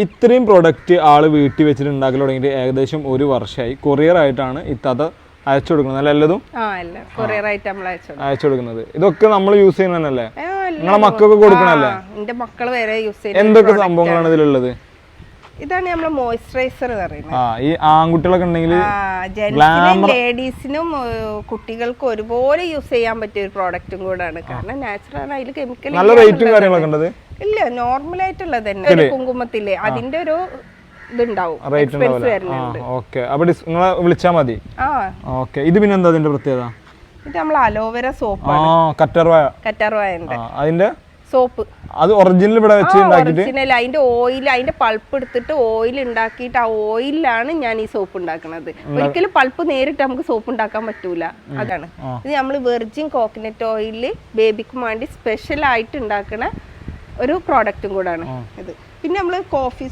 ഇത്രയും പ്രൊഡക്റ്റ് ആള് വീട്ടിൽ വെച്ചിട്ട് ഉണ്ടാക്കൽ തുടങ്ങിയിട്ട് ഏകദേശം 1 വർഷമായി. കൊറിയർ ആയിട്ടാണ് ഇത്താത്ത അയച്ചു കൊടുക്കുന്നത് അല്ല എല്ലാതും അയച്ചു കൊടുക്കുന്നത്. ഇതൊക്കെ നമ്മൾ യൂസ് ചെയ്യുന്നതല്ലേ? നിങ്ങളെ മക്കൾക്ക് കൊടുക്കണല്ലേ? എന്റെ മക്കള് വരെ യൂസ് ചെയ്യുന്നത്. എന്തൊക്കെ സംഭവങ്ങളാണ് ഇതിലുള്ളത്? ഇതാണ് നമ്മളെ മോയ്സ്ചറൈസർ പറയുന്നത്. ഈ ആൺകുട്ടികളൊക്കെ ഉണ്ടെങ്കിൽ ലേഡീസിനും കുട്ടികൾക്കും ഒരുപോലെ യൂസ് ചെയ്യാൻ പറ്റിയ ഒരു പ്രോഡക്റ്റും കൂടാണ്. കാരണം നാച്ചുറൽ അതിൽ കെമിക്കൽ നല്ല റേറ്റും കാര്യങ്ങളൊക്കെ ഉണ്ട്. ഇല്ല, നോർമൽ ആയിട്ടുള്ളത് തന്നെ. കുങ്കുമത്തില്ലേ അതിന്റെ ഒരു ഇതുണ്ടാവും. വിളിച്ചാ മതി. ഇത് പിന്നെ എന്താ അതിന്റെ പ്രത്യേകത? ഇത് നമ്മൾ അലോവേര സോപ്പ്, കറ്റാർവാഴ അതിന്റെ സോപ്പ്. അത് ഒറിജിനൽ ഇവിടെ വെച്ച് ഒറിജിനൽ അതിന്റെ ഓയിൽ, അതിന്റെ പൾപ്പ് എടുത്തിട്ട് ഓയിൽ ഉണ്ടാക്കിയിട്ട് ആ ഓയിലാണ് ഞാൻ ഈ സോപ്പ് ഉണ്ടാക്കുന്നത്. ഒരിക്കലും പൾപ്പ് നേരിട്ട് നമുക്ക് സോപ്പ് ഉണ്ടാക്കാൻ പറ്റൂല. അതാണ് ഇത് നമ്മൾ വെർജിൻ കോക്കനട്ട് ഓയില് ബേബിക്ക് വേണ്ടി സ്പെഷ്യൽ ആയിട്ട് ഉണ്ടാക്കുന്ന ഒരു പ്രോഡക്റ്റും കൂടാണ് ഇത്. പിന്നെ നമ്മൾ കോഫി